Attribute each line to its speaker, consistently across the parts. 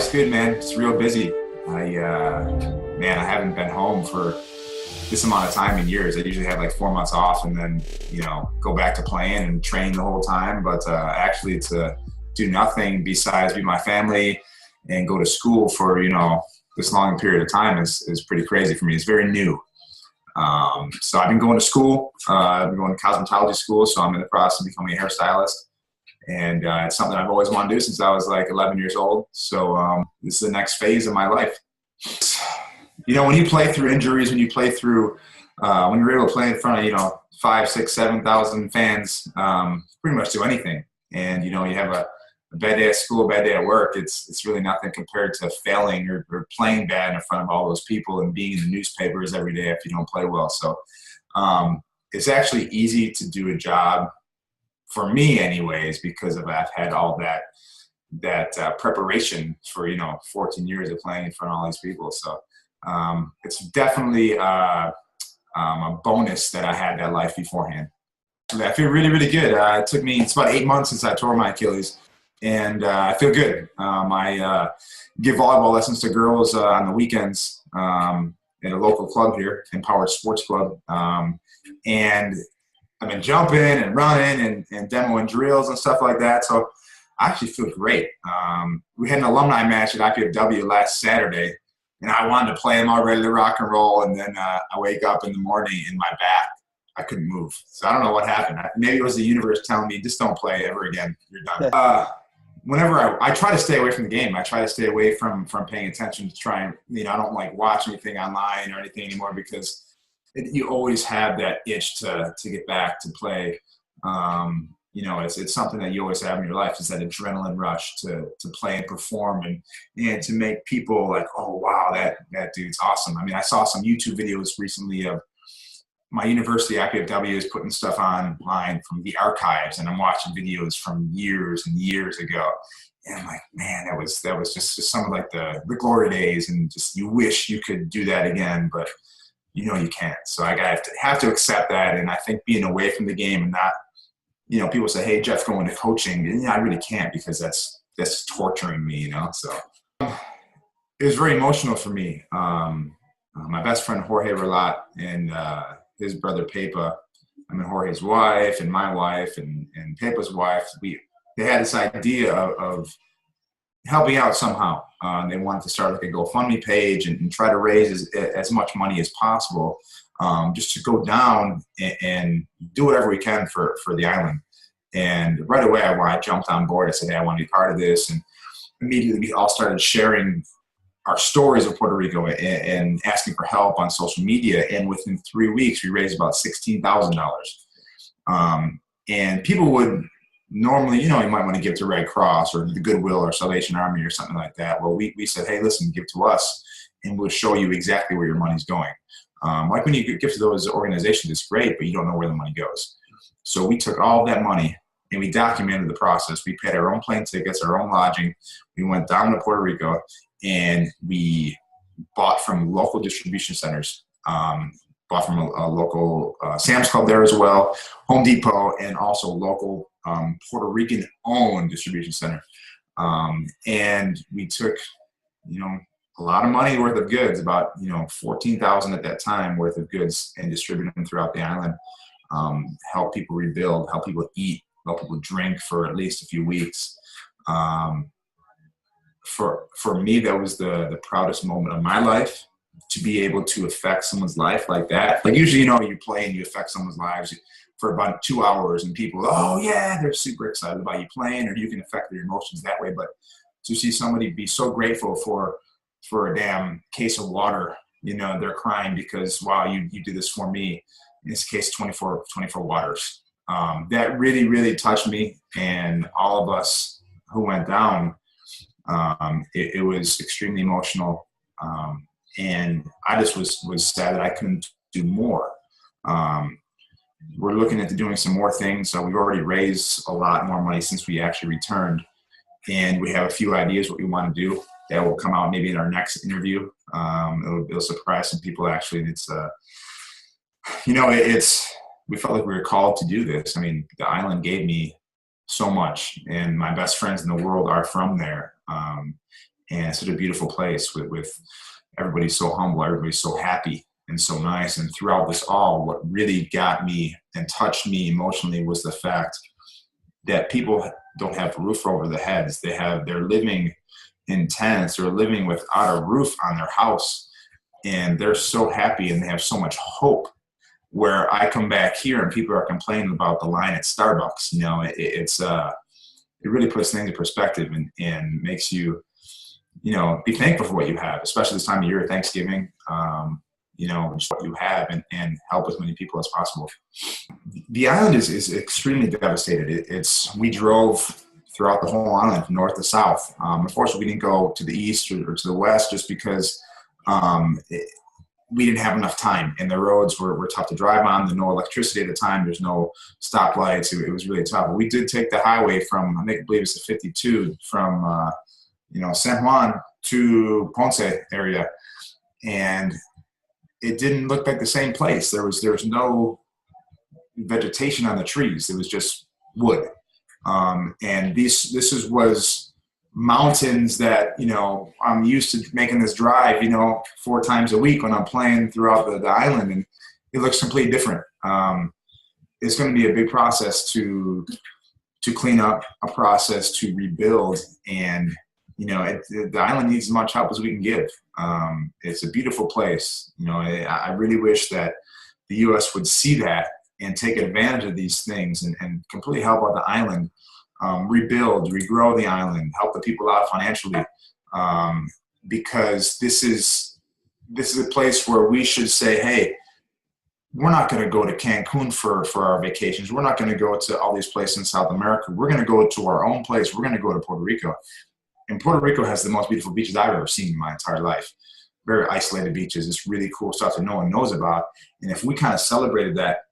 Speaker 1: life's good, man. It's real busy. Man, I haven't been home for this amount of time in years. I usually have like 4 months off and then, go back to playing and train the whole time. But actually to do nothing besides be my family and go to school for, this long period of time is pretty crazy for me. It's very new. So I've been going to school. I've been going to cosmetology school. So I'm in the process of becoming a hairstylist. And it's something I've always wanted to do since I was like 11 years old. So this is the next phase of my life. When you play through injuries, when you play through, when you're able to play in front of, 5, 6, 7,000 fans, pretty much do anything. And, you have a bad day at school, a bad day at work. It's really nothing compared to failing or playing bad in front of all those people and being in the newspapers every day if you don't play well. So it's actually easy to do a job for me anyways, because I've had all that preparation for, 14 years of playing in front of all these people. So it's definitely a bonus that I had that life beforehand. I feel really, really good. It's about 8 months since I tore my Achilles, and I feel good. I give volleyball lessons to girls on the weekends at a local club here, Empowered Sports Club. And I've been jumping and running and demoing drills and stuff like that. So I actually feel great. We had an alumni match at IPFW last Saturday, and I wanted to play them all ready to rock and roll. And then I wake up in the morning and my back, I couldn't move. So I don't know what happened. Maybe it was the universe telling me, just don't play ever again. You're done. Whenever I try to stay away from the game, I try to stay away from paying attention to try and, I don't like watch anything online or anything anymore because you always have that itch to get back to play. It's something that you always have in your life, is that adrenaline rush to play and perform and to make people like, oh, wow, that dude's awesome. I mean, I saw some YouTube videos recently of my university, IPFW, is putting stuff online from the archives, and I'm watching videos from years and years ago. And I'm like, man, that was just some of like the glory days, and just you wish you could do that again, but you can't. So I have to accept that. And I think being away from the game and not, people say, hey, Jeff, going to coaching. And I really can't, because that's torturing me, So it was very emotional for me. My best friend, Jorge Relat, and his brother, Pepa, Jorge's wife and my wife and Pepa's wife, they had this idea of helping out somehow. They wanted to start like a GoFundMe page and try to raise as much money as possible, just to go down and do whatever we can for the island. And right away, I jumped on board. I said, hey, I want to be part of this. And immediately we all started sharing our stories of Puerto Rico and asking for help on social media. And within 3 weeks, we raised about $16,000. And people would normally, you might want to give to Red Cross or the Goodwill or Salvation Army or something like that. Well, we said, hey, listen, give to us, and we'll show you exactly where your money's going. Like when you give to those organizations, it's great, but you don't know where the money goes. So we took all of that money and we documented the process. We paid our own plane tickets, our own lodging. We went down to Puerto Rico, and we bought from local distribution centers. Bought from a local Sam's Club there as well, Home Depot, and also local Puerto Rican-owned distribution center. And we took, a lot of money worth of goods, about, $14,000 at that time worth of goods, and distributed them throughout the island. Help people rebuild, help people eat, help people drink for at least a few weeks. For me, that was the proudest moment of my life, to be able to affect someone's life like that. Like usually, you play and you affect someone's lives for about 2 hours, and people, oh yeah, they're super excited about you playing, or you can affect their emotions that way. But to see somebody be so grateful for a damn case of water, they're crying because, wow, you did this for me. In this case, 24 waters. That really, really touched me, and all of us who went down. It was extremely emotional. And I just was sad that I couldn't do more. We're looking into doing some more things. So we've already raised a lot more money since we actually returned. And we have a few ideas what we want to do that will come out maybe in our next interview. It'll surprise some people, actually. And we felt like we were called to do this. I mean, the island gave me so much, and my best friends in the world are from there. and it's such a beautiful place with everybody so humble, everybody's so happy and so nice. And throughout this all, what really got me and touched me emotionally was the fact that people don't have a roof over their heads. They're living in tents or living without a roof on their house, and they're so happy and they have so much hope. Where I come back here and people are complaining about the line at Starbucks, it really puts things in perspective and makes you, be thankful for what you have, especially this time of year, Thanksgiving, just what you have, and help as many people as possible. The island is extremely devastated. We drove throughout the whole island, from north to south. Unfortunately, we didn't go to the east or to the west just because we didn't have enough time, and the roads were tough to drive on. There's no electricity at the time. There's no stoplights. It was really tough. But we did take the highway from, I believe it's the 52, from San Juan to Ponce area, and it didn't look like the same place. There was no vegetation on the trees. It was just wood, and this was mountains that, I'm used to making this drive, 4 times a week when I'm playing throughout the island, and it looks completely different. It's going to be a big process to clean up, a process to rebuild, and the island needs as much help as we can give. It's a beautiful place. I really wish that the U.S. would see that and take advantage of these things and completely help out the island. Rebuild, regrow the island, help the people out financially, because this is a place where we should say, hey, we're not going to go to Cancun for our vacations. We're not going to go to all these places in South America. We're going to go to our own place. We're going to go to Puerto Rico. And Puerto Rico has the most beautiful beaches I've ever seen in my entire life. Very isolated beaches. It's really cool stuff that no one knows about. And if we kind of celebrated that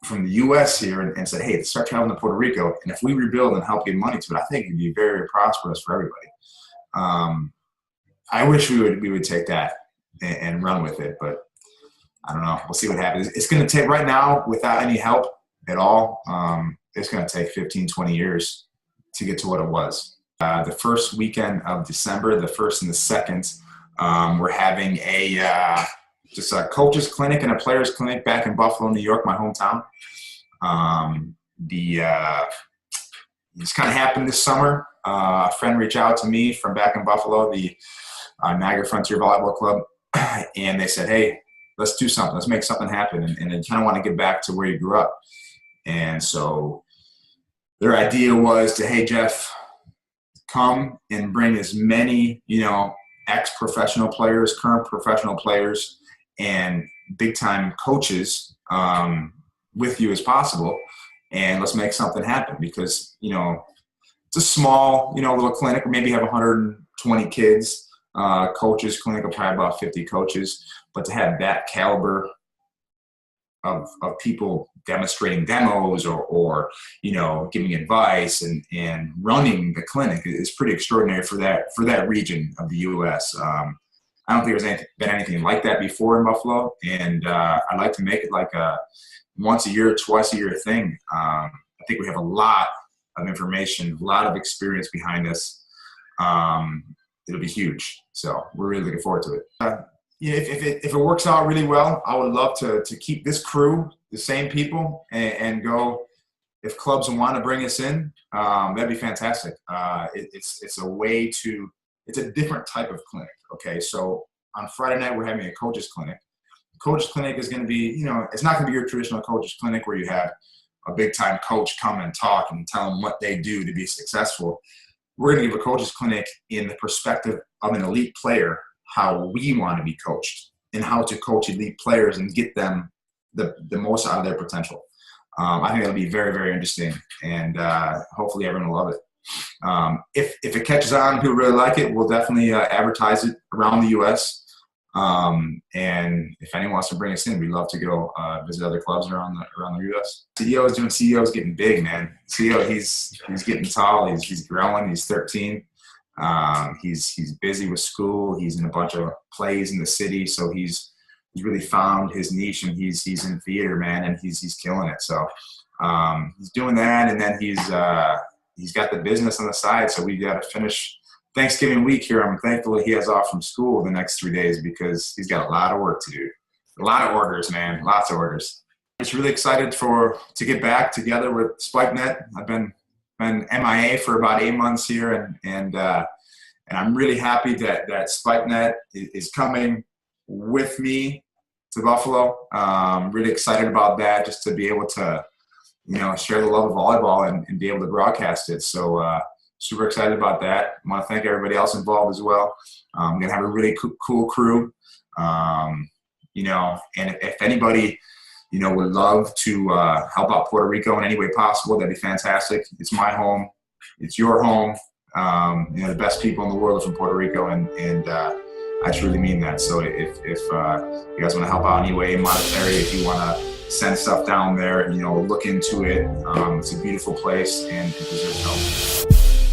Speaker 1: from the U.S. here and said, hey, let's start traveling to Puerto Rico, and if we rebuild and help give money to it, I think it'd be very, very prosperous for everybody. I wish we would take that and run with it, but I don't know. We'll see what happens. It's going to take, right now, without any help at all, it's going to take 15, 20 years to get to what it was. The first weekend of December, the 1st and the 2nd, we're having just a coach's clinic and a player's clinic back in Buffalo, New York, my hometown. This kind of happened this summer. A friend reached out to me from back in Buffalo, the Niagara Frontier Volleyball Club, and they said, hey, let's do something. Let's make something happen. And they kind of want to get back to where you grew up. And so their idea was to, hey, Jeff, come and bring as many, ex-professional players, current professional players, and big-time coaches with you as possible, and let's make something happen. Because it's a small little clinic. Maybe have 120 kids. Coaches clinic will probably about 50 coaches, but to have that caliber of people demonstrating demos or giving advice and running the clinic is pretty extraordinary for that region of the U.S. I don't think there's been anything like that before in Buffalo, and I'd like to make it like a once a year, twice a year thing. I think we have a lot of information, a lot of experience behind us. It'll be huge, so we're really looking forward to it. If it works out really well, I would love to keep this crew, the same people, and go. If clubs want to bring us in, that'd be fantastic. It's a way to. It's a different type of clinic. Okay, so on Friday night we're having a coaches clinic. The coaches clinic is going to be, it's not going to be your traditional coaches clinic where you have a big time coach come and talk and tell them what they do to be successful. We're going to give a coaches clinic in the perspective of an elite player, how we want to be coached and how to coach elite players and get them the most out of their potential. I think that'll be very, very interesting, and hopefully everyone will love it. If it catches on, people really like it, we'll definitely advertise it around the U.S. And if anyone wants to bring us in, we'd love to go visit other clubs around the U.S. CEO is doing. CEO is getting big, man. CEO, he's getting tall. He's growing. He's 13. He's busy with school. He's in a bunch of plays in the city, so he's really found his niche, and he's in theater, man, and he's killing it. So he's doing that, and then he's got the business on the side. So we got to finish Thanksgiving week here, I'm thankful he has off from school the next 3 days because he's got a lot of work to do. A lot of orders, man, lots of orders. Just really excited to get back together with SpikeNet. I've been MIA for about 8 months here, and I'm really happy that SpikeNet is coming with me to Buffalo. Really excited about that, just to be able to, share the love of volleyball and be able to broadcast it. So super excited about that. I want to thank everybody else involved as well. I'm gonna have a really cool crew. And if anybody, would love to help out Puerto Rico in any way possible, that'd be fantastic. It's my home. It's your home. The best people in the world are from Puerto Rico, and I truly mean that. So if you guys want to help out any way, monetary, if you want to send stuff down there, look into it. It's a beautiful place and it deserves help.